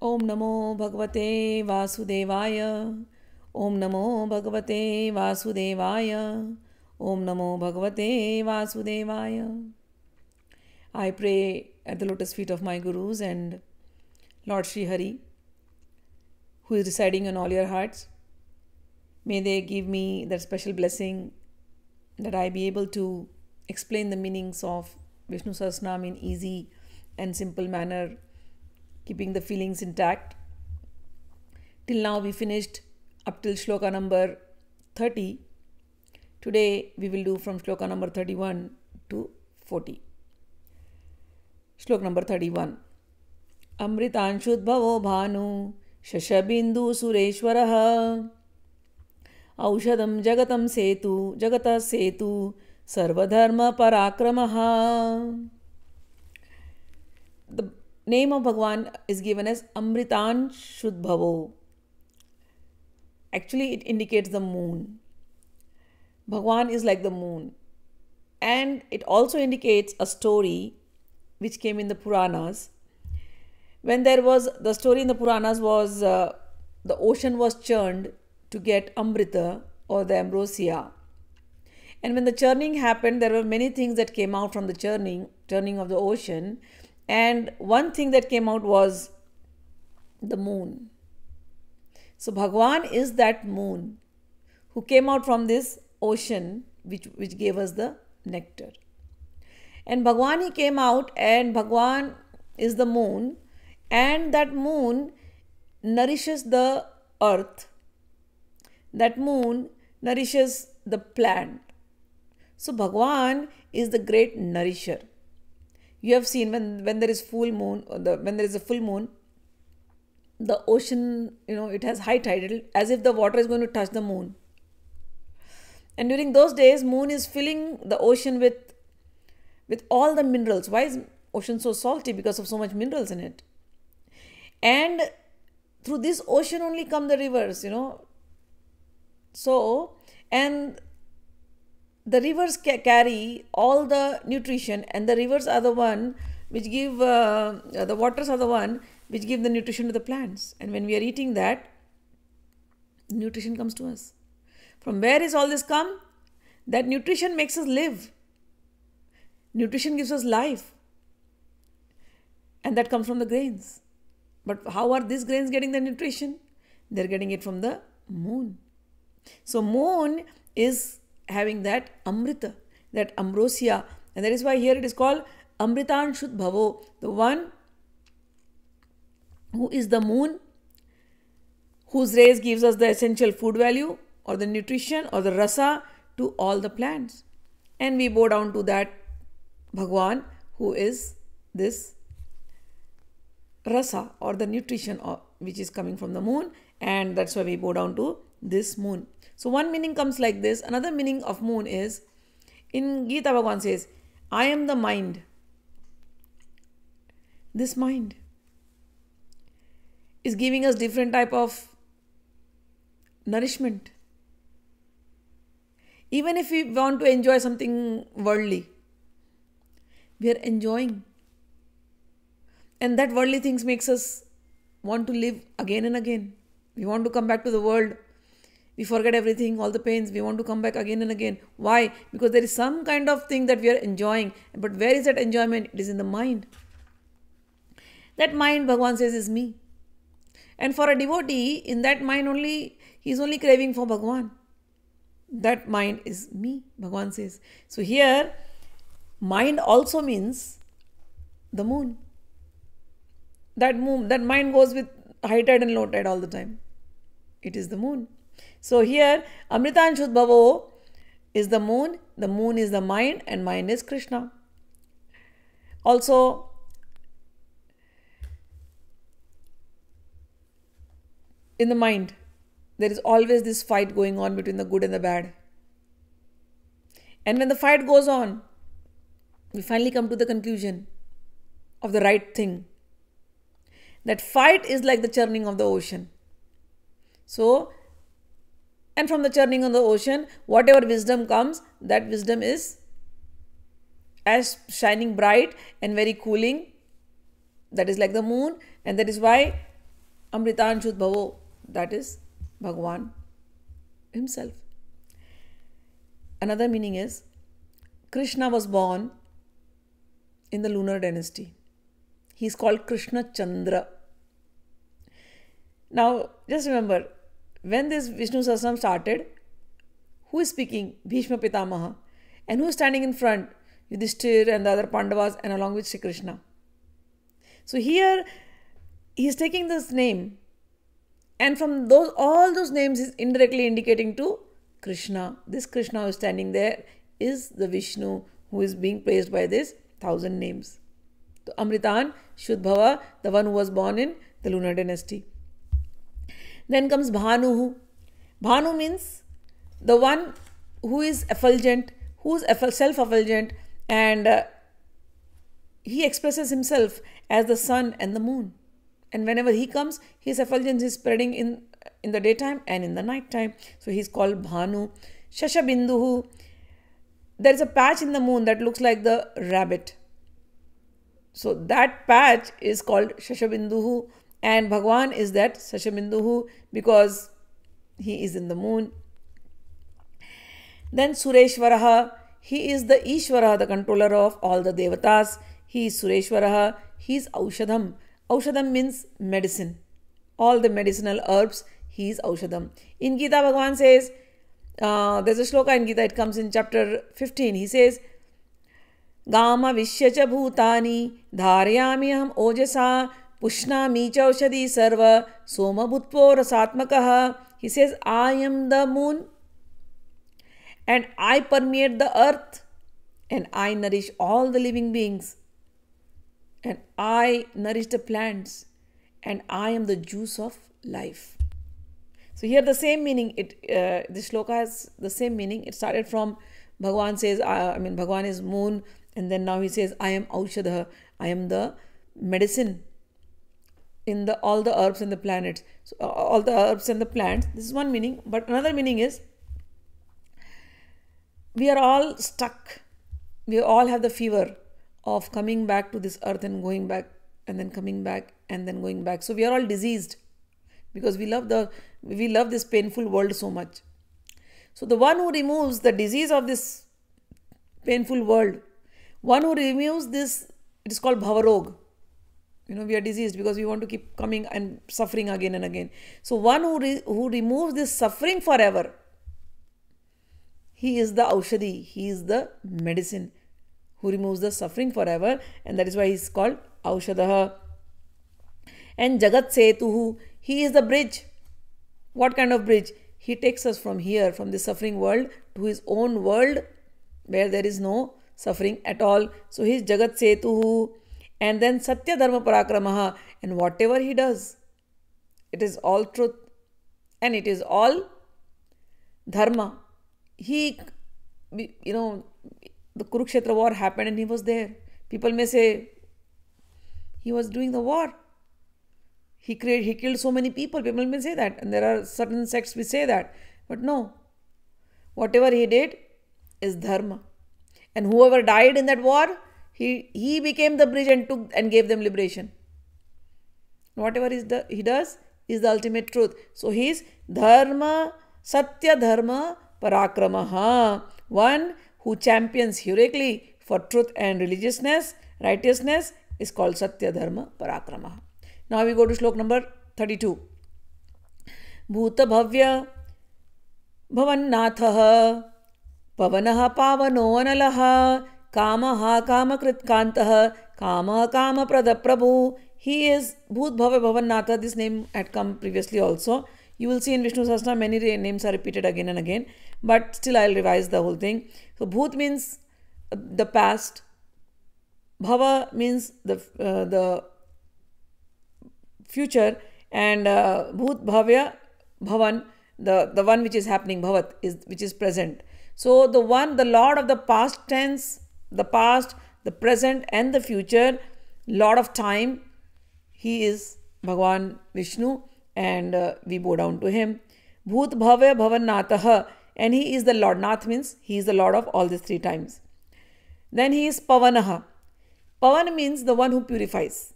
Om Namo Bhagavate Vasudevaya. Om Namo Bhagavate Vasudevaya. Om Namo Bhagavate Vasudevaya. I pray at the lotus feet of my Gurus and Lord Sri Hari, who is residing in all your hearts. May they give me that special blessing that I be able to explain the meanings of Vishnu Sahasranama in easy and simple manner, keeping the feelings intact. Till now we finished up till Shloka number 30. Today we will do from Shloka number 31 to 40. Shloka number 31. Amritanshudbhavo bhanu shashabindu sureshwaraha aushadam jagata setu sarvadharma parakramaha. The name of Bhagwan is given as Amritanshudbhavo. Actually, it indicates the moon. Bhagwan is like the moon. And it also indicates a story which came in the Puranas. When there was, the story in the Puranas was the ocean was churned to get Amrita or the Ambrosia. And when the churning happened, there were many things that came out from the churning of the ocean. And one thing that came out was the moon. So Bhagwan is that moon who came out from this ocean which gave us the nectar. And Bhagwan, he came out, and Bhagwan is the moon, and that moon nourishes the earth. That moon nourishes the plant. So Bhagwan is the great nourisher. You have seen when there is full moon, when there is a full moon, the ocean, it has high tide, as if the water is going to touch the moon. And during those days, moon is filling the ocean with all the minerals. Why is ocean so salty? Because of so much minerals in it. And through this ocean only come the rivers, So, and the rivers carry all the nutrition, and the rivers are the one which give, the waters are the one which give the nutrition to the plants. And when we are eating that, nutrition comes to us. From where is all this come? That nutrition makes us live. Nutrition gives us life. And that comes from the grains. But how are these grains getting the nutrition? They're getting it from the moon. So moon is having that Amrita, that Ambrosia. And that is why here it is called Amritanshudbhavo, the one who is the moon, whose rays gives us the essential food value or the nutrition or the rasa to all the plants. And we bow down to that Bhagwan who is this rasa or the nutrition which is coming from the moon, and that's why we bow down to this moon. So one meaning comes like this. Another meaning of moon is, in Gita Bhagwan says, I am the mind. This mind is giving us different type of nourishment. Even if we want to enjoy something worldly, we are enjoying. And that worldly things makes us want to live again and again. We want to come back to the world. We forget everything, all the pains. We want to come back again and again. Why? Because there is some kind of thing that we are enjoying. But where is that enjoyment? It is in the mind. That mind, Bhagwan says, is me. And for a devotee, in that mind only, he is only craving for Bhagwan. That mind is me, Bhagwan says. So here, mind also means the moon. That mind goes with high tide and low tide all the time. It is the moon. So here, Amritanshudbhavo is the moon is the mind, and mind is Krishna. Also, in the mind, there is always this fight going on between the good and the bad. And when the fight goes on, we finally come to the conclusion of the right thing. That fight is like the churning of the ocean. So, and from the churning of the ocean, whatever wisdom comes, that wisdom is as shining bright and very cooling. That is like the moon, and that is why Amritan Shuddhavo, that is Bhagwan himself. Another meaning is Krishna was born in the lunar dynasty. He is called Krishna Chandra. Now, just remember, when this Vishnu Sahasranam started, who is speaking? Bhishma Pitamaha. And who is standing in front? Yudhishthira and the other Pandavas, and along with Shri Krishna. So here, he is taking this name, and from all those names is indirectly indicating to Krishna. This Krishna who is standing there is the Vishnu who is being praised by this 1,000 names. So Amritan Shuddhava, the one who was born in the lunar dynasty. Then comes Bhanuhu. Bhanu means the one who is effulgent, who is self-effulgent, and he expresses himself as the sun and the moon. And whenever he comes, his effulgence is spreading in the daytime and in the night time. So he is called Bhanu. Shashabinduhu. There is a patch in the moon that looks like the rabbit. So that patch is called Shashabinduhu. And Bhagwan is that Shashabinduhu because he is in the moon. Then Sureshwaraha. He is the Ishvara, the controller of all the Devatas. He is Sureshwaraha. He is Aushadham. Aushadham means medicine. All the medicinal herbs, he is Aushadham. In Gita, Bhagavan says, there's a shloka in Gita, it comes in chapter 15. He says, Gama Vishyacha Bhutani Dharyami Aham Ojasa Pushnami Chaushadi Sarva Soma Bhutpo Rasatmakaha. He says, I am the moon and I permeate the earth and I nourish all the living beings and I nourish the plants and I am the juice of life. So here the same meaning, this shloka has the same meaning. It started from Bhagavan says, Bhagavan is moon, and then now he says, I am Aushadha, I am the medicine in all the herbs and the planets. So all the herbs and the plants, this is one meaning, but another meaning is, we are all stuck. We all have the fever of coming back to this earth and going back and then coming back and then going back. So we are all diseased because we love this painful world so much. So the one who removes the disease of this painful world, one who removes this, it is called Bhavarog. We are diseased because we want to keep coming and suffering again and again. So one who removes this suffering forever, he is the Aushadhi, he is the medicine who removes the suffering forever, and that is why he is called Aushadaha. And Jagat Setuhu, he is the bridge. What kind of bridge? He takes us from here, from the suffering world, to his own world where there is no suffering at all. So he is Jagat Setuhu. And then Satya Dharma Parakramaha, and whatever he does, it is all truth and it is all dharma. The Kurukshetra War happened and he was there. People may say he was doing the war. He killed so many people. People may say that, and there are certain sects which say that. But no, whatever he did is dharma. And whoever died in that war, he became the bridge and gave them liberation. Whatever he does is the ultimate truth. So he is Dharma, Satya Dharma Parakramaha, one who champions heroically for truth and righteousness is called Satya Dharma Parakramaha. Now we go to Shloka number 32. Bhuta Bhavya Bhavannathaha Pavanaha Pavano Analaha Kamaha Kamakrit Kantaha Kamaha Kama Prada Prabhu. He is Bhut Bhavya Bhavannatha. This name had come previously also. You will see in Vishnu Sahasranama many names are repeated again and again, but still I'll revise the whole thing. So Bhut means the past, Bhava means the future, and Bhut Bhavya Bhavan, the one which is happening, Bhavat, which is present. So the Lord of the past tense, the past, the present and the future, Lord of time, he is Bhagwan Vishnu, and we bow down to him. Bhut Bhavya Bhavannatha, and he is the Lord. Nath means he is the Lord of all these three times. Then he is Pavanaha. Pavan means the one who purifies.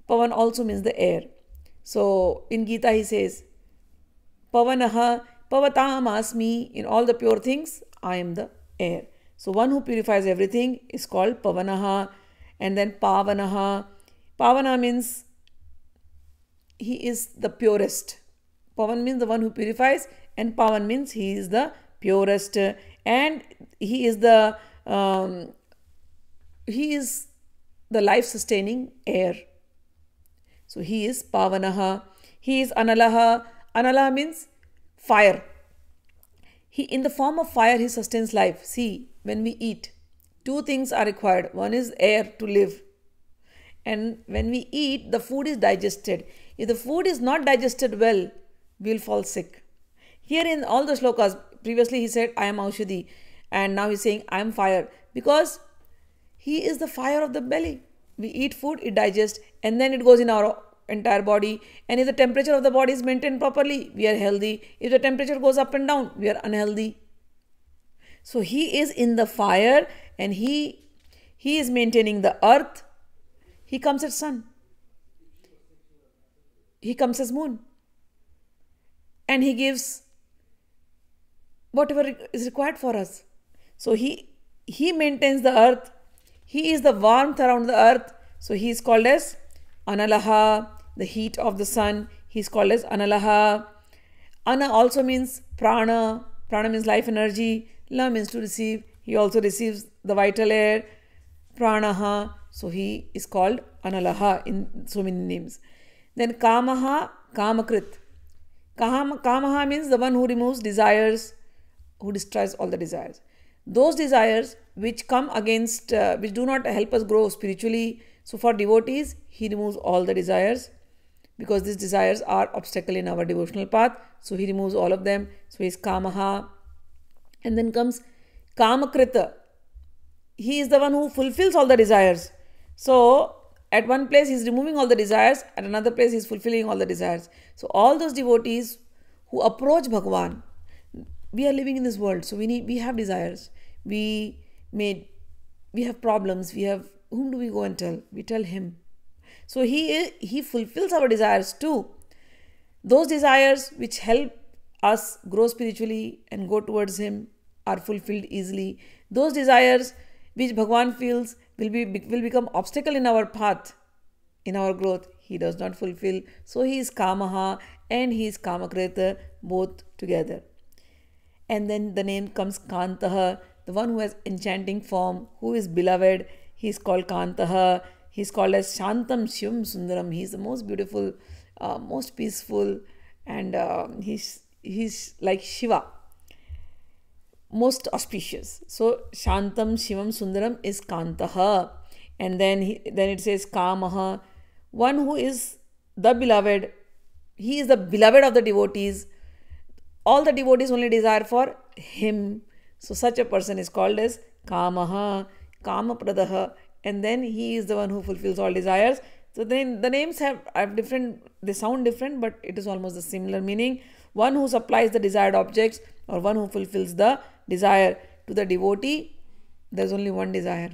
Pavan also means the air. So in Gita he says, Pavanaha Pavatam asmi, in all the pure things, I am the air. So one who purifies everything is called Pavanaha. And then Pavanaha. Pavana means he is the purest. Pavan means the one who purifies, and Pavan means he is the purest, and he is the life-sustaining air. So he is Pavanaha. He is Analaha. Analaha means fire. He, in the form of fire, he sustains life. See, when we eat, two things are required. One is air to live. And when we eat, the food is digested. If the food is not digested well, we will fall sick. Here in all the shlokas, previously he said, I am Aushadhi. And now he's saying, I am fire. Because he is the fire of the belly. We eat food, it digests, and then it goes in our entire body. And if the temperature of the body is maintained properly, we are healthy. If the temperature goes up and down, we are unhealthy. So he is in the fire, and he is maintaining the earth. He comes as sun. He comes as moon. And he gives whatever is required for us. So he maintains the earth. He is the warmth around the earth. So he is called as Analaha, the heat of the sun. He is called as Analaha. Ana also means prana. Prana means life energy. La means to receive. He also receives the vital air. Pranaha. So he is called Analaha in so many names. Then Kamaha, Kamakrit. Kamaha means the one who removes desires, who destroys all the desires. Those desires which come against, which do not help us grow spiritually. So for devotees, he removes all the desires, because these desires are obstacle in our devotional path. So he removes all of them. So he is Kamaha. And then comes Kamakrita. He is the one who fulfills all the desires. So at one place he is removing all the desires, at another place he is fulfilling all the desires. So all those devotees who approach Bhagavan, we are living in this world, so we have desires. We have problems. Whom do we go and tell? We tell him. So he fulfills our desires too. Those desires which help us grow spiritually and go towards him are fulfilled easily. Those desires which Bhagavan feels will become obstacle in our path, in our growth, he does not fulfill. So he is Kamaha and he is Kamakrita, both together. And then the name comes Kantaha, the one who has enchanting form, who is beloved. He is called Kantaha. He is called as Shantam Shivam Sundaram. He is the most beautiful, most peaceful, and he's like Shiva, most auspicious. So Shantam Shivam Sundaram is Kantaha. And then it says Kamaha, one who is the beloved. He is the beloved of the devotees. All the devotees only desire for him. So such a person is called as Kamaha, Kamapradaha. And then he is the one who fulfills all desires. So then the names have different, they sound different, but it is almost the similar meaning. One who supplies the desired objects, or one who fulfills the desire. To the devotee, there's only one desire.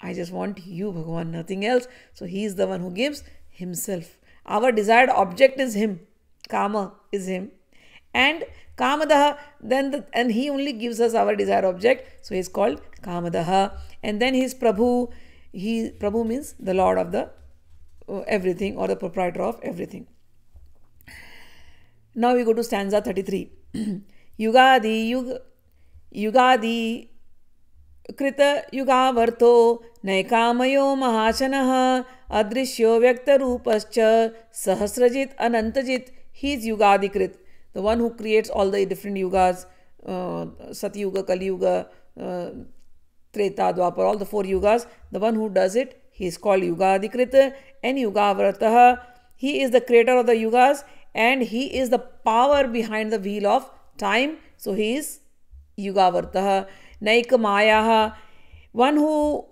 I just want you, Bhagavan, nothing else. So he is the one who gives himself. Our desired object is him. Kama is him. And Kamadaha, and he only gives us our desired object. So he is called Kamadaha. And then he is Prabhu. Prabhu means the Lord of the everything, or the proprietor of everything. Now we go to stanza 33. Yugadi Krita Yugavarto Naikamayo Mahashanaha Adrishyo Vyakta Rupascha Sahasrajit Anantajit. He is Yugadi Krit, the one who creates all the different yugas, Satyuga, Kali Yuga, Treta, Dwapar, all the 4 yugas. The one who does it, he is called Yugadikrita. And Yugavartaha, he is the creator of the yugas, and he is the power behind the wheel of time. So he is Yugavartaha. Naikamayaha, one who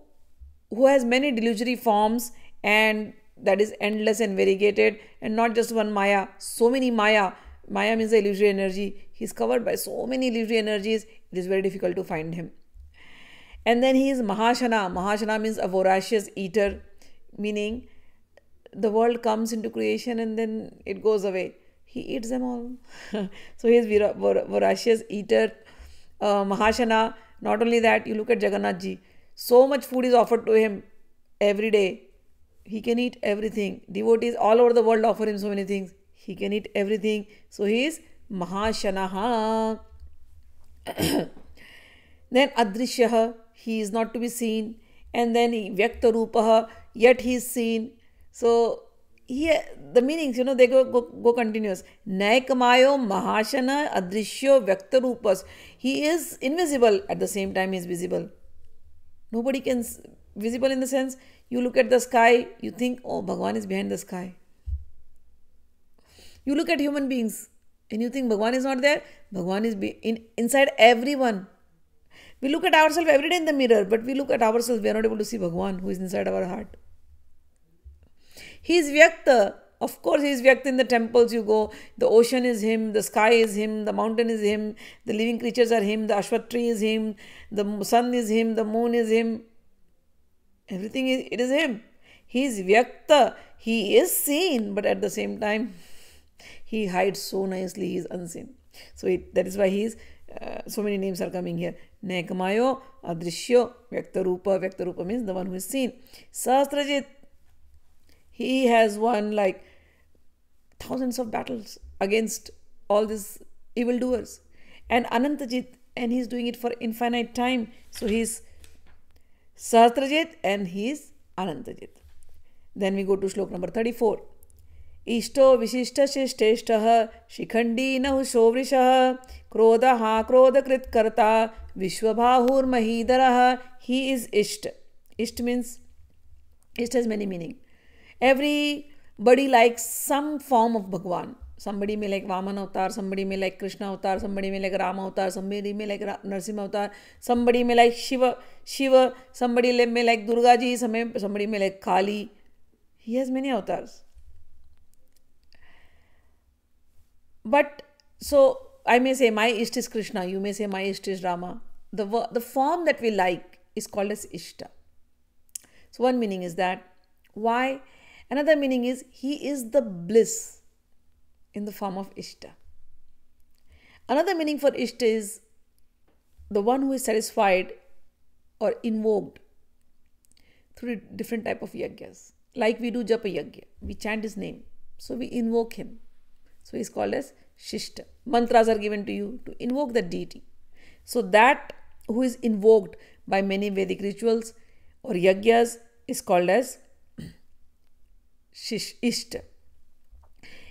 has many delusory forms, and that is endless and variegated, and not just one Maya, so many Maya. Maya means the illusory energy. He is covered by so many illusory energies, it is very difficult to find him. And then he is Mahashana. Mahashana means a voracious eater, meaning the world comes into creation and then it goes away. He eats them all. So he is voracious eater, Mahashana. Not only that, you look at Jagannath ji. So much food is offered to him every day. He can eat everything. Devotees all over the world offer him so many things. He can eat everything. So he is Mahashanaha. Then Adrishyaha, he is not to be seen. And then Vyakta Rupaha, yet he is seen. So here the meanings, they go continuous. Naikamayo Mahashana Adrishyo Vyakta Rupas. He is invisible, at the same time he is visible. Nobody can, visible in the sense, you look at the sky, you think, oh, Bhagwan is behind the sky. You look at human beings and you think Bhagwan is not there. Bhagwan is inside everyone. We look at ourselves every day in the mirror, but we look at ourselves, we are not able to see Bhagwan who is inside our heart. He is Vyakta. Of course, he is Vyakta in the temples you go. The ocean is him, the sky is him, the mountain is him, the living creatures are him, the ashwat tree is him, the sun is him, the moon is him. Everything it is him. He is Vyakta. He is seen, but at the same time, he hides so nicely, he is unseen. So that is why he is, so many names are coming here. Nekamayo, Adrishyo, Vyakta Rupa. Vyakta Rupa means the one who is seen. Sahasrajit, he has won like thousands of battles against all these evildoers. And Anantajit, and he is doing it for infinite time. So he is Sahasrajit and he is Anantajit. Then we go to Shloka number 34. Ishto Vishishta Shishteshtaha Shikhandi Nahusho Vrishah Krodaha Krodakrit Karta Vishwabhahur Mahidaraha. He is Isht. Isht means, Isht has many meanings. Everybody likes some form of Bhagwan. Somebody may like Vaman avatar, somebody may like Krishna avatar, somebody may like Rama avatar, somebody may like Narsimha avatar, somebody may like Shiva, somebody may like Durga ji, somebody may like Kali. He has many avatars. But so I may say my Ishta is Krishna, you may say my Ishta is Rama. The form that we like is called as Ishta. So one meaning is that. Why? Another meaning is he is the bliss in the form of Ishta. Another meaning for Ishta is the one who is satisfied or invoked through different type of yagyas. Like we do Japa Yagya, we chant his name, so we invoke him. So he is called as Shishta. Mantras are given to you to invoke the deity. So that who is invoked by many Vedic rituals or yagyas is called as Ishta.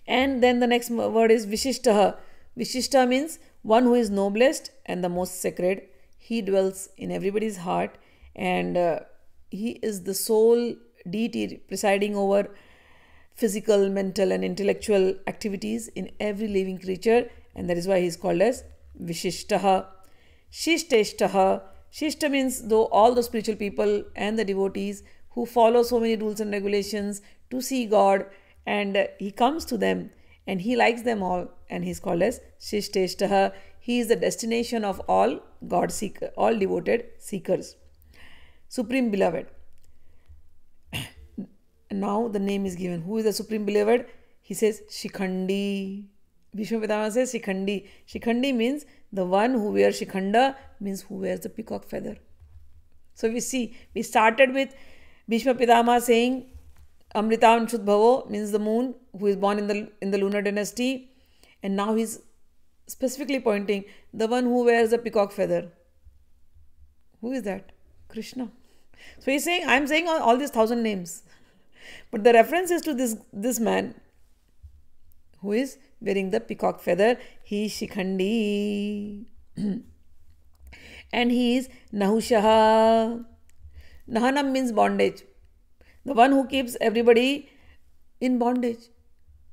And then the next word is Vishishtaha. Vishishta means one who is noblest and the most sacred. He dwells in everybody's heart and he is the sole deity presiding over physical, mental and intellectual activities in every living creature, and that is why he is called as Vishishtaha. Shishteshtaha. Shishta means though all the spiritual people and the devotees who follow so many rules and regulations to see God, and he comes to them and he likes them all, and he is called as Shishteshtaha. He is the destination of all God seeker, all devoted seekers. Supreme Beloved. Now the name is given. Who is the Supreme Beloved? He says Shikhandi. Bhishma Pitama says Shikhandi. Shikhandi means the one who wears Shikhanda, means who wears the peacock feather. So we see, we started with Bhishma Pitama saying Amritam Shudbhavo means the moon who is born in the lunar dynasty, and now he's specifically pointing the one who wears the peacock feather. Who is that? Krishna. So he's saying, I'm saying all these 1,000 names. But the reference is to this man who is wearing the peacock feather. He is Shikhandi. And he is Nahushaha. Nahanam means bondage. The one who keeps everybody in bondage.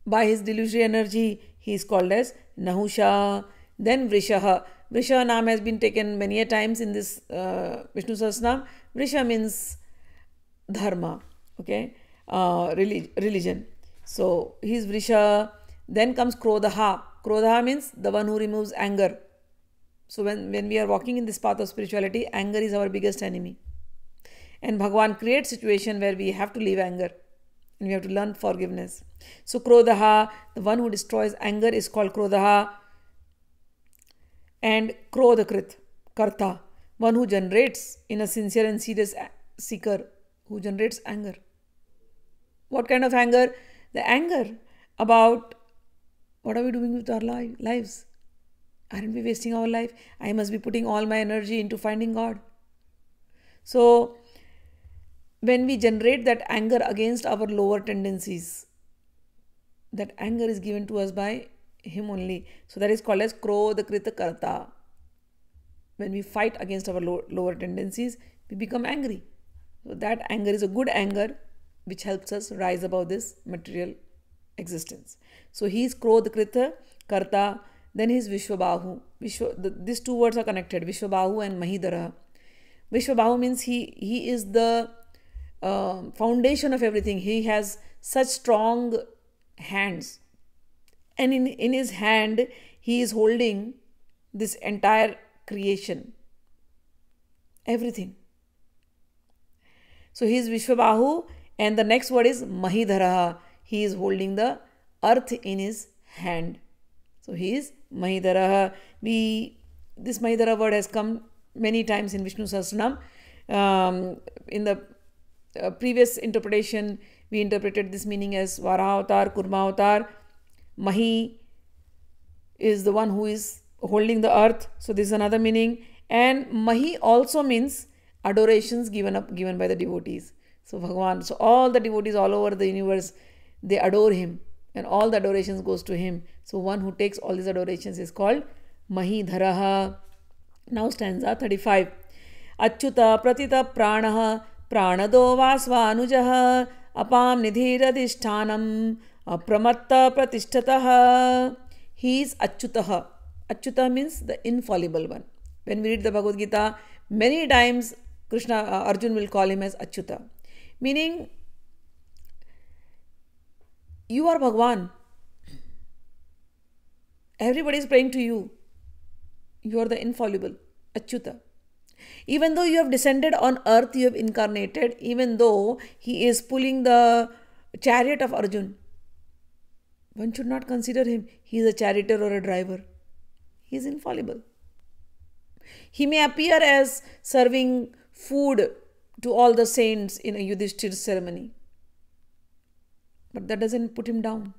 By his delusionary energy, he is called as Nahusha. Then Vrishaha. Vrishaha name has been taken many a times in this Vishnu Sahasranama. Vrisha means dharma. Okay. Religion. So he is Vrisha. Then comes Krodaha. Krodaha means the one who removes anger. So when we are walking in this path of spirituality, anger is our biggest enemy. And Bhagwan creates situation where we have to leave anger. and we have to learn forgiveness. So Krodhaha, the one who destroys anger, is called Krodhaha. And Krodhakrit, Karta, one who generates in a sincere and serious seeker, who generates anger. What kind of anger? The anger about what are we doing with our lives? Aren't we wasting our life? I must be putting all my energy into finding God. So, when we generate that anger against our lower tendencies, that anger is given to us by Him only. So, that is called as Krodhakrita Karta. When we fight against our lower tendencies, we become angry. So, that anger is a good anger which helps us rise above this material existence. So, he is Krodhakrita Karta. Then he is Vishwabahu. These two words are connected, Vishwabahu and Mahidara. Vishwabahu means he is the foundation of everything. He has such strong hands. And in his hand, he is holding this entire creation. Everything. So he is Vishwabahu. And the next word is Mahidara. He is holding the earth in his hand. So he is Mahidara. This Mahidara word has come many times in Vishnu Sahasranama. In the previous interpretation, we interpreted this meaning as Varaha Avatar, Kurma Avatar. Mahi is the one who is holding the earth. So this is another meaning. And Mahi also means adorations given by the devotees. So Bhagavan, so all the devotees all over the universe, they adore him. And all the adorations goes to him. So one who takes all these adorations is called Mahidharaha. Now stanza 35. Achyuta pratita pranaha pranado vasvanujaha apam nidhiradhishthanam apramatta pratishthataha. He is Achyutaha. Achyuta means the infallible one. When we read the Bhagavad Gita, many times Arjun will call him as Achyuta. Meaning, you are Bhagwan. Everybody is praying to you. You are the infallible, Achyuta. Even though you have descended on earth, you have incarnated, even though he is pulling the chariot of Arjun, one should not consider him. He is a charioteer or a driver. He is infallible. He may appear as serving food to all the saints in a Yudhishthira ceremony. But that doesn't put him down.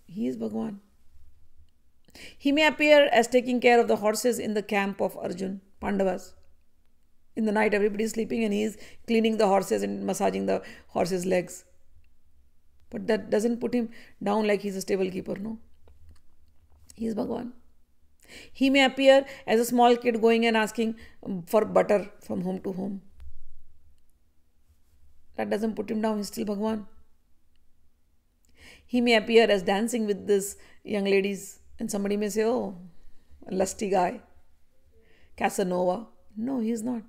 He is Bhagwan. He may appear as taking care of the horses in the camp of Arjun, Pandavas. In the night, everybody is sleeping and he is cleaning the horses and massaging the horses' legs. But that doesn't put him down like he's a stable keeper, no. He is Bhagwan. He may appear as a small kid going and asking for butter from home to home. That doesn't put him down, he's still Bhagwan. He may appear as dancing with these young ladies and somebody may say, oh, a lusty guy, Casanova. No, he is not.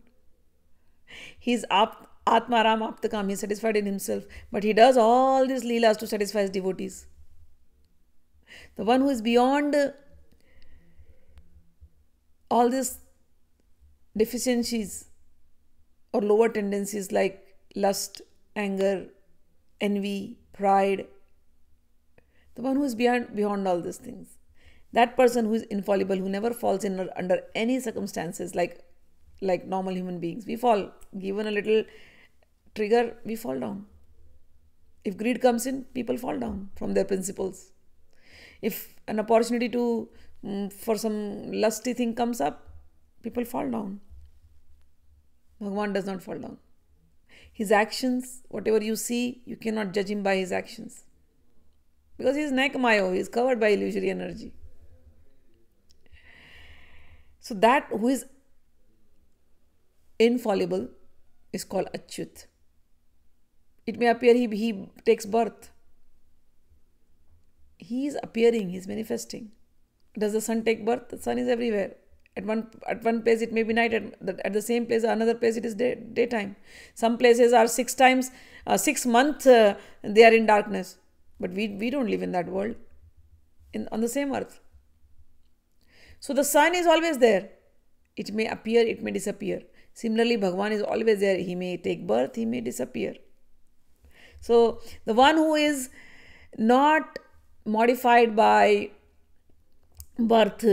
He is Atmaram Aptakam, he is satisfied in himself. But he does all these leelas to satisfy his devotees. The one who is beyond all these deficiencies or lower tendencies like lust, anger, envy, pride. The one who is beyond all these things. That person who is infallible, who never falls in under any circumstances like normal human beings. We fall. Given a little trigger, we fall down. If greed comes in, people fall down from their principles. If an opportunity for some lusty thing comes up, people fall down. Bhagavan does not fall down. His actions, whatever you see, you cannot judge him by his actions. Because he is Nekamayo, he is covered by illusory energy. So that who is infallible is called Achyut. It may appear he takes birth. He is appearing, he is manifesting. Does the sun take birth? The sun is everywhere. At one place it may be night, at the same place, another place it is daytime. Some places are 6 months they are in darkness. But we don't live in that world, on the same earth. So the sun is always there. It may appear, it may disappear. Similarly, Bhagavan is always there. He may take birth, he may disappear. So the one who is not modified by birth,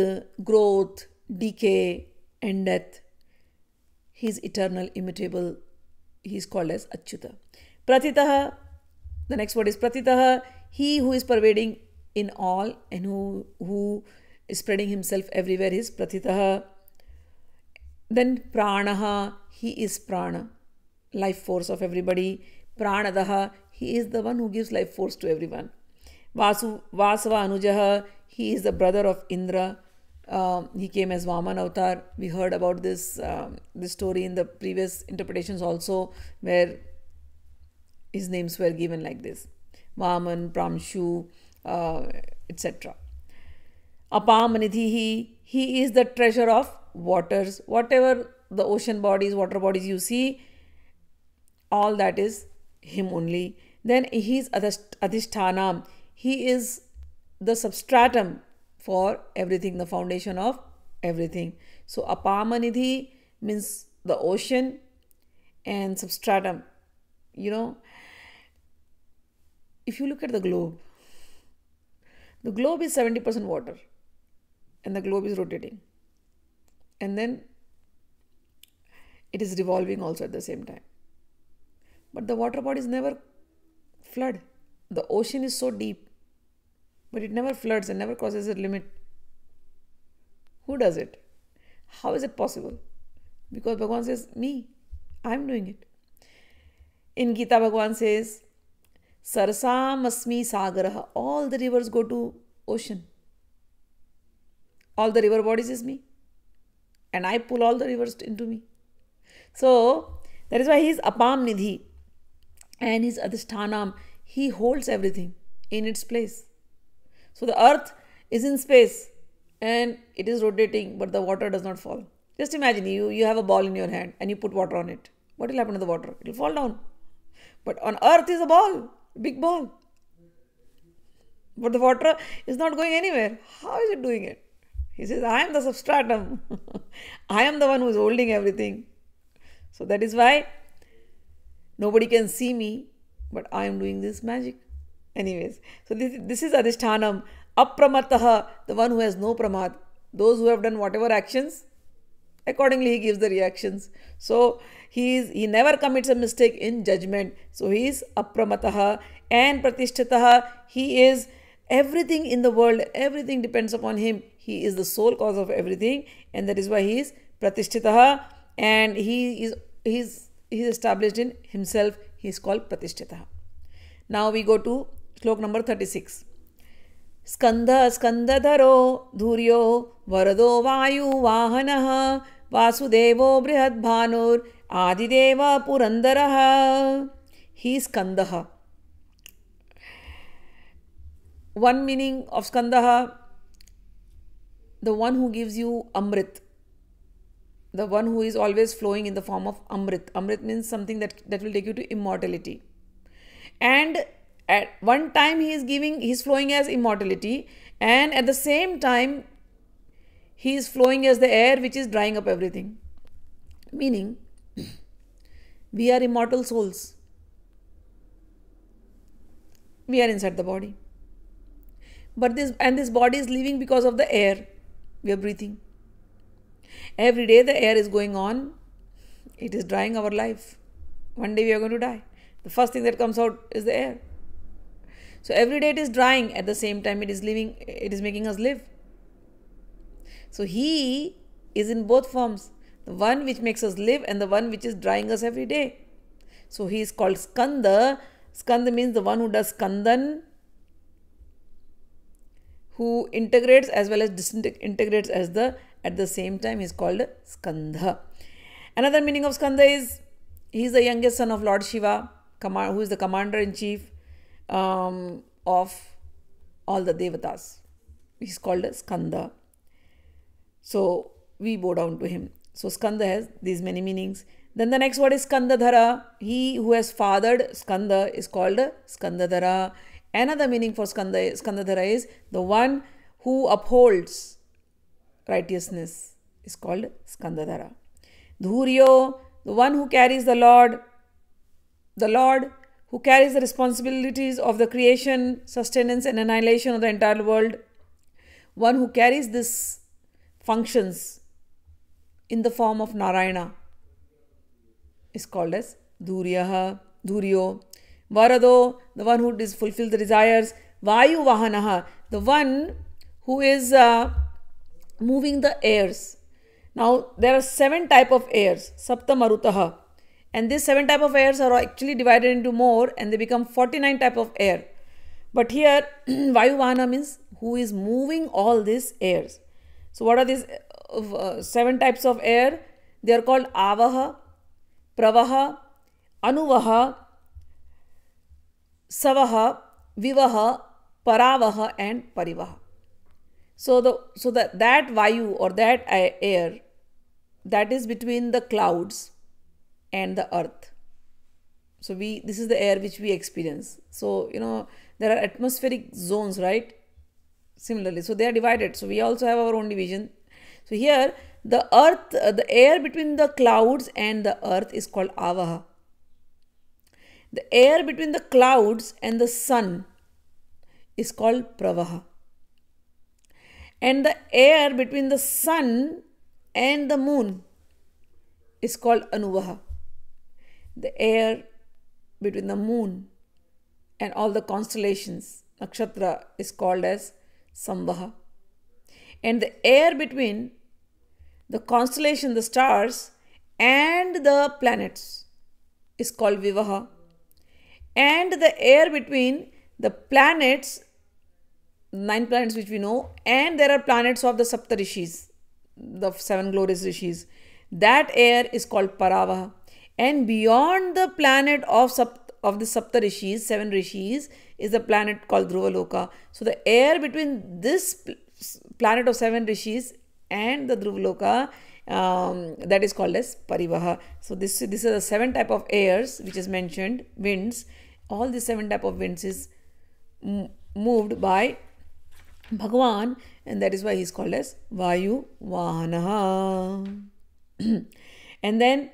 growth, decay, and death, he is eternal, immutable. He is called as Achyuta. Pratitaha, the next word is Pratitaha, he who is pervading in all and who is spreading himself everywhere is Pratitaha. Then Pranaha, he is Prana, life force of everybody. Pranadaha, he is the one who gives life force to everyone. Vasava Anujaha, he is the brother of Indra. He came as Vaman avatar. We heard about this story in the previous interpretations also, where his names were given like this: Vaman, Pramshu, etc. Apamanidhi, he is the treasure of waters. Whatever the ocean bodies, water bodies you see, all that is him only. Then he is Adhishthanam. He is the substratum for everything, the foundation of everything. So Apamanidhi means the ocean, and substratum. If you look at the globe is 70% water, and the globe is rotating. And then it is revolving also at the same time. But the water bodies never flood. The ocean is so deep, but it never floods and never crosses a limit. Who does it? How is it possible? Because Bhagavan says, me, I am doing it. In Gita, Bhagavan says, Sarasam Asmi Sagaraha. All the rivers go to ocean. All the river bodies is me. And I pull all the rivers into me. So, that is why he is Apam Nidhi. And he is Adhishthanam. He holds everything in its place. So, the earth is in space and it is rotating, but the water does not fall. Just imagine you have a ball in your hand and you put water on it. What will happen to the water? It will fall down. But on earth is a ball, big ball. But the water is not going anywhere. How is it doing it? He says, I am the substratum. I am the one who is holding everything. So that is why nobody can see me, but I am doing this magic. Anyways, so this is Adhishthanam. Apramataha, the one who has no pramad. Those who have done whatever actions, accordingly he gives the reactions. So he never commits a mistake in judgment. So he is Apramataha. And Pratishtataha, he is everything in the world. Everything depends upon him. He is the sole cause of everything, and that is why he is Pratishtataha. And he is established in himself. He is called Pratishtataha. Now we go to Shloka number 36. Skandha skandadharo dhuryo varado vayu vahanaha vasudevo brihadbhanur adideva purandaraha. He is Skandaha. One meaning of Skandaha, the one who gives you Amrit, the one who is always flowing in the form of Amrit. Amrit means something that will take you to immortality. And at one time he is flowing as immortality, and at the same time he is flowing as the air which is drying up everything. Meaning, we are immortal souls. We are inside the body. But this body is living because of the air we are breathing. Every day the air is going on. It is drying our life. One day we are going to die. The first thing that comes out is the air. So every day it is drying. At the same time it is making us live. So he is in both forms. The one which makes us live and the one which is drying us every day. So he is called Skanda. Skanda means the one who does Skandan, who integrates as well as disintegrates at the same time. He is called Skandha. Another meaning of Skanda is he is the youngest son of Lord Shiva, who is the commander-in-chief of all the Devatas. He is called Skanda. So we bow down to him. So Skanda has these many meanings. Then the next word is Skandadhara. He who has fathered Skanda is called Skandadhara. Another meaning for Skandadhara is the one who upholds righteousness is called Skandadhara. Dhuryo, the one who carries the Lord who carries the responsibilities of the creation, sustenance and annihilation of the entire world. One who carries these functions in the form of Narayana is called as Dhuryaha, Dhuryo. Varado, the one who fulfills the desires. Vayu Vahanaha, the one who is moving the airs. Now, there are 7 types of airs, Sapta Marutaha. And these 7 types of airs are actually divided into more and they become 49 types of air. But here, Vayu Vahana means who is moving all these airs. So, what are these 7 types of air? They are called Avaha, Pravaha, Anuvaha, Savaha, Vivaha, Paravaha and Parivaha. So that Vayu or that air, that is between the clouds and the earth. So this is the air which we experience. So, there are atmospheric zones, right? Similarly, so they are divided. So we also have our own division. So here, the earth, the air between the clouds and the earth is called Avaha. The air between the clouds and the sun is called Pravaha. And the air between the sun and the moon is called Anuvaha. The air between the moon and all the constellations, nakshatra, is called as Samvaha. And the air between the constellation, the stars, and the planets is called Vivaha. And the air between the planets, 9 planets which we know, and there are planets of the Sapta Rishis, the 7 glorious Rishis. That air is called Paravaha. And beyond the planet of the Sapta Rishis, 7 Rishis, is a planet called Dhruvaloka. So the air between this planet of 7 Rishis and the Dhruvaloka, that is called as Parivaha. So this is the 7 type of airs which is mentioned, winds. All the 7 type of winds is moved by Bhagwan, and that is why he is called as Vayu Vahanaha. And then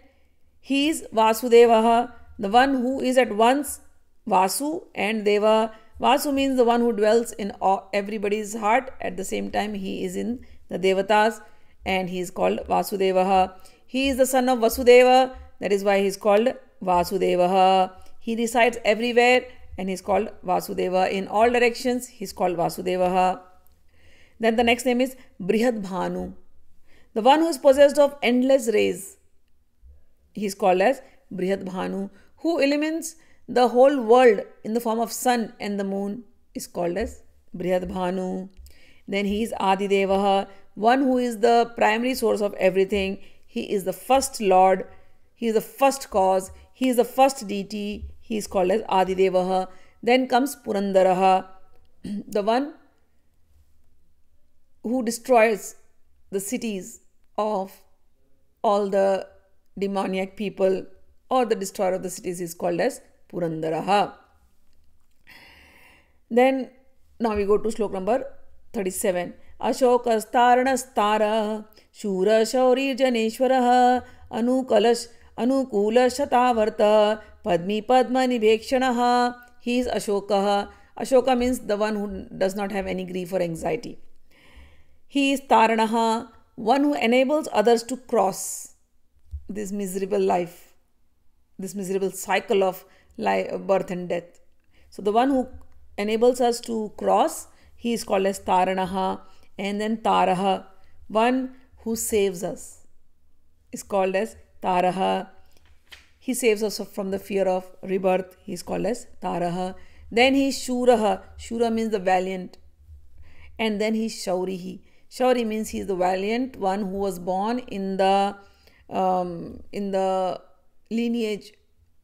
he is Vasudevaha, the one who is at once Vasu and Deva. Vasu means the one who dwells in everybody's heart. At the same time, he is in the Devatas and he is called Vasudevaha. He is the son of Vasudeva, that is why he is called Vasudevaha. He resides everywhere and he is called Vasudeva. In all directions, he is called Vasudevaha. Then the next name is Brihad Bhanu, the one who is possessed of endless rays. He is called as Brihad Bhanu. Who illumines the whole world in the form of sun and the moon is called as Brihad Bhanu. Then he is Adidevaha, one who is the primary source of everything. He is the first Lord. He is the first cause. He is the first deity. He is called as Adidevaha. Then comes Purandaraha, the one who destroys the cities of all the demoniac people, or the destroyer of the cities is called as Purandaraha. Then now we go to Shloka number 37. Ashokastarnastara Shura Shauri Janeshwaraha Anukula Shatavarta Padmi Padma Nibhekshanaha. He is Ashokaha. Ashoka means the one who does not have any grief or anxiety. He is Taranaha, one who enables others to cross this miserable life, this miserable cycle of birth and death. So the one who enables us to cross, he is called as Taranaha. And then Taraha, one who saves us, is called as Taraha. He saves us from the fear of rebirth. He is called as Taraha. Then he is Shuraha. Shura means the valiant. And then he is Shaurihi. Shauri means he is the valiant one who was born in the lineage,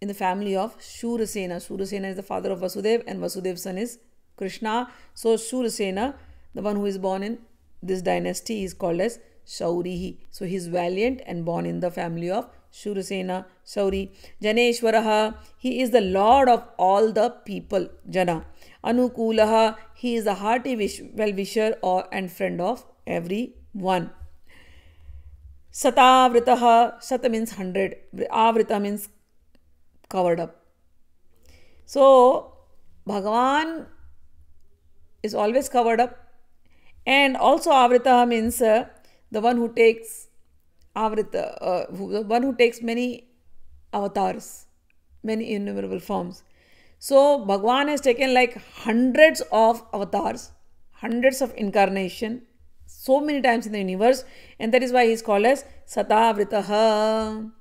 in the family of Shurasena. Shurasena is the father of Vasudeva and Vasudev's son is Krishna. So Shurasena, the one who is born in this dynasty, is called as Shaurihi. So he is valiant and born in the family of Shurasena, Shauri. Janeshwaraha, he is the lord of all the people, Jana. Anukulaha, he is a hearty well-wisher and friend of everyone. Satavritaha, Sata means 100, Avrita means covered up. So Bhagavan is always covered up. And also Avrita means the one who takes Avrita, the one who takes many avatars, many innumerable forms. So Bhagavan has taken like hundreds of avatars, hundreds of incarnation, so many times in the universe, and that is why he is called as Satavritaha.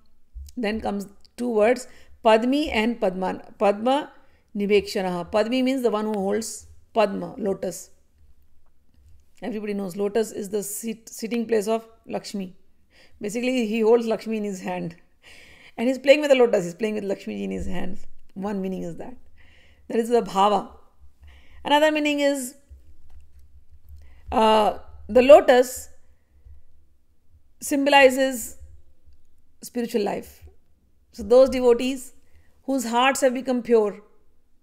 Then comes two words, Padmi and Padman. Padma Nivekshanaha. Padmi means the one who holds Padma, lotus. Everybody knows lotus is the sitting place of Lakshmi. Basically, he holds Lakshmi in his hand. And he's playing with the lotus, he's playing with Lakshmi in his hands. One meaning is that. That is the bhava. Another meaning is the lotus symbolizes spiritual life. So those devotees whose hearts have become pure,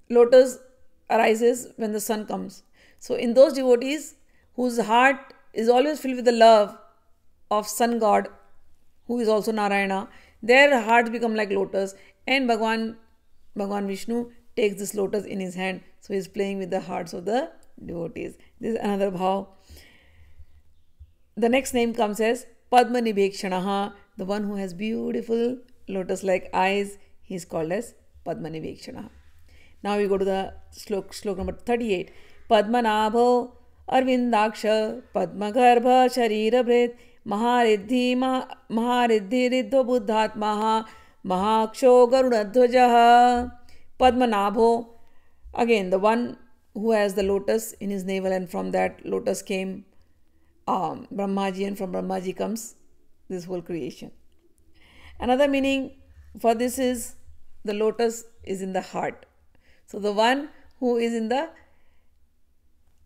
lotus arises when the sun comes. So in those devotees whose heart is always filled with the love of sun god, who is also Narayana, their hearts become like lotus, and Bhagwan Vishnu takes this lotus in his hand. So he is playing with the hearts of the devotees. This is another bhav. The next name comes as Padma Nivekshanaha, the one who has beautiful lotus-like eyes. He is called as Padma Nivekshanaha. Now we go to the slok number 38. Padmanabho Arvindaksha Padmagarbha Sharirabhrit Mahariddhi Riddho Buddhatmaha Mahaksho Garudadhvajaha. Padmanabho, again the one who has the lotus in his navel, and from that lotus came Brahmaji, and from Brahmaji comes this whole creation. Another meaning for this is the lotus is in the heart. So the one who is in the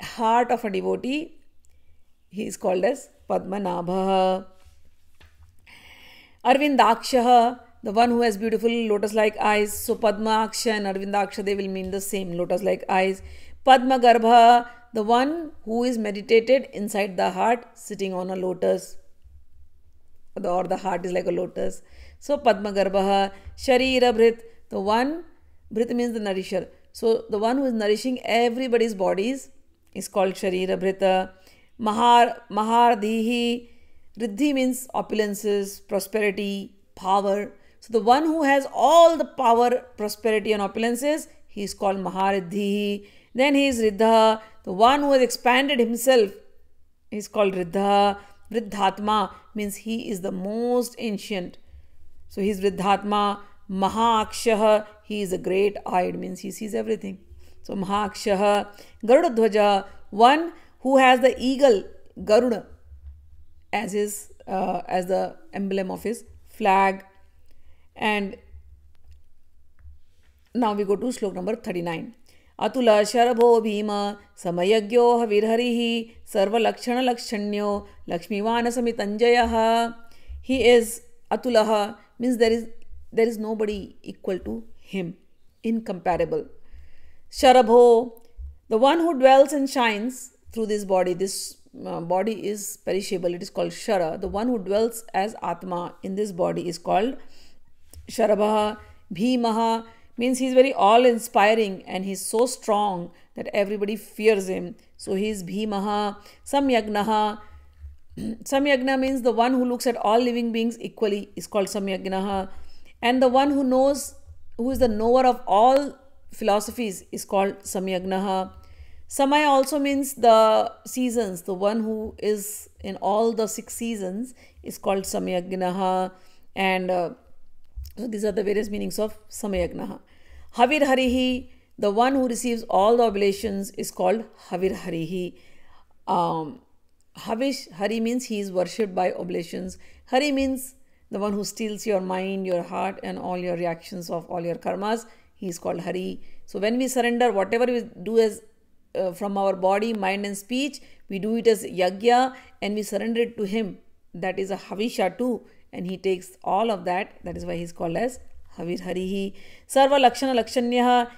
heart of a devotee, he is called as Padmanabha. Arvindaksha, the one who has beautiful lotus-like eyes. So Padmaksha and Arvindaksha, they will mean the same, lotus-like eyes. Padmagarbha, the one who is meditated inside the heart, sitting on a lotus, or the heart is like a lotus. So Padmagarbha. Sharirabhrit, the one, Bhrit means the nourisher. So the one who is nourishing everybody's bodies is called Sharirabhrita. Mahardhihi, Riddhi means opulences, prosperity, power. So the one who has all the power, prosperity and opulences, he is called Mahariddhi. Then he is Riddha, the one who has expanded himself, he is called Riddha. Vriddhatma means he is the most ancient. So he is Vriddhatma. Mahakshaha, he is a great-eyed, means he sees everything. So Mahakshaha. Garudadhvaja, one who has the eagle Garuda as his as the emblem of his flag. And now we go to slok number 39. Atula Sharabho Bhima Samayagyo Havirharihi Sarva Lakshana Lakshanyo Lakshmivana Samitanjayaha. He is Atulaha, means there is nobody equal to him, incomparable. Sharabho, the one who dwells and shines through this body. This body is perishable, it is called Shara. The one who dwells as Atma in this body is called Sharabha. Bhimaha means he is very all-inspiring and he is so strong that everybody fears him. So he is Bhimaha. Samyagnaha. Samyagna means the one who looks at all living beings equally is called Samyagnaha. And the one who knows, who is the knower of all philosophies is called Samyagnaha. Samaya also means the seasons. The one who is in all the 6 seasons is called Samyagnaha. And so these are the various meanings of Samayagnaha. Havir Harihi, the one who receives all the oblations is called Havir Harihi. Havish Hari means he is worshipped by oblations. Hari means the one who steals your mind, your heart and all your reactions of all your karmas. He is called Hari. So when we surrender, whatever we do as from our body, mind and speech, we do it as yagya and we surrender it to him. That is a Havisha too. And he takes all of that. That is why he is called as Havir Harihi. Sarva Lakshana Lakshanyaha.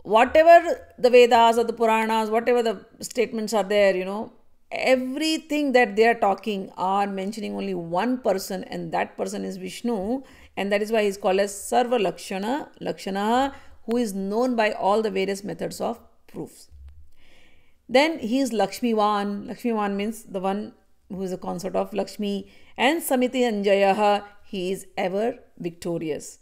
Whatever the Vedas or the Puranas, whatever the statements are there, everything that they are talking are mentioning only one person, and that person is Vishnu, and that is why he is called as Sarva Lakshana, who is known by all the various methods of proofs. Then he is Lakshmivan. Lakshmivan means the one who is a consort of Lakshmi. And Samiti Anjayaha, he is ever victorious.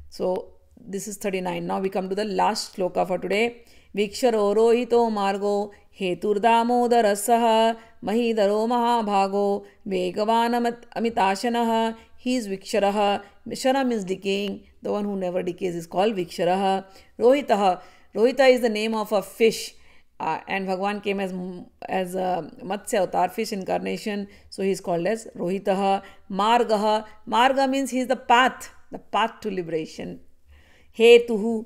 So this is 39. Now we come to the last shloka for today. Viksharo rohito margo heturdamodarasaha mahidaro mahabhago vegavan amitashanaha. He is Viksharaha. Shara means decaying. The one who never decays is called Viksharaha. Rohitaha. Rohita is the name of a fish. And Bhagwan came as Matsya Avatar, fish incarnation. So he is called as Rohitaha. Margaha. Marga means he is the path to liberation. Hetuhu,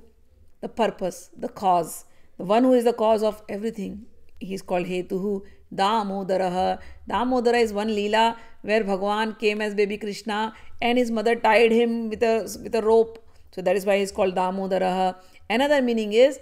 the purpose, the cause. The one who is the cause of everything. He is called Hetuhu. Damodaraha. Damodara is one Leela where Bhagwan came as baby Krishna and his mother tied him with a rope. So that is why he is called Damodaraha. Another meaning is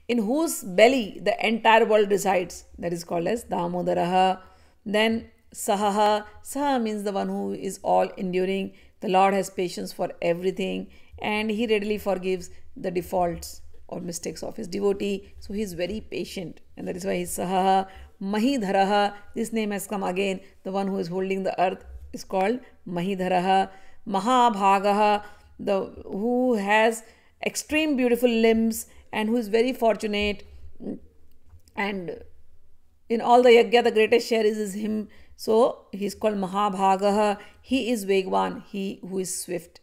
in whose belly the entire world resides. That is called as Damodaraha. Then Sahaha. Saha means the one who is all enduring. The Lord has patience for everything and he readily forgives the defaults or mistakes of his devotee. So he is very patient and that is why he is Sahaha. Mahidharaha. This name has come again. The one who is holding the earth is called Mahidharaha. Mahabhagaha. The who has extreme beautiful limbs and who is very fortunate, and in all the yajna the greatest share is him. So he is called Mahabhagaha. He is Vegvan, he who is swift.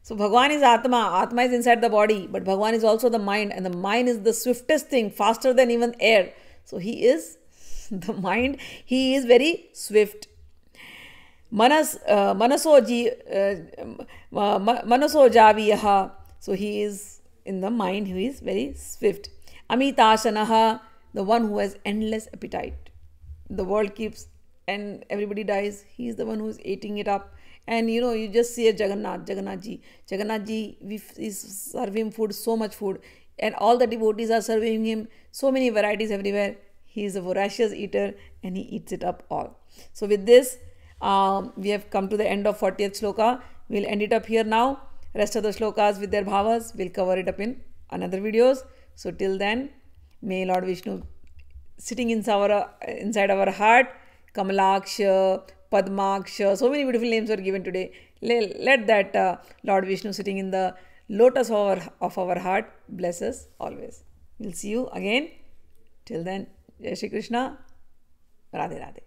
So Bhagwan is Atma. Atma is inside the body, but Bhagwan is also the mind, and the mind is the swiftest thing, faster than even air. So he is the mind. He is very swift. Manaso javiyaha. So he is in the mind who is very swift. Amitashanaha, the one who has endless appetite. The world keeps and everybody dies. He is the one who is eating it up. And you just see a Jagannath Ji is serving food, so much food. And all the devotees are serving him so many varieties everywhere. He is a voracious eater and he eats it up all. So with this, we have come to the end of 40th shloka. We'll end it up here now. Rest of the shlokas with their bhavas, we'll cover it up in another videos. So till then, may Lord Vishnu sitting inside our heart, Kamalaksha, Padmaksha, so many beautiful names were given today. Let that Lord Vishnu sitting in the lotus of our heart bless us always. We'll see you again. Till then, Jai Shri Krishna, Radhe Radhe.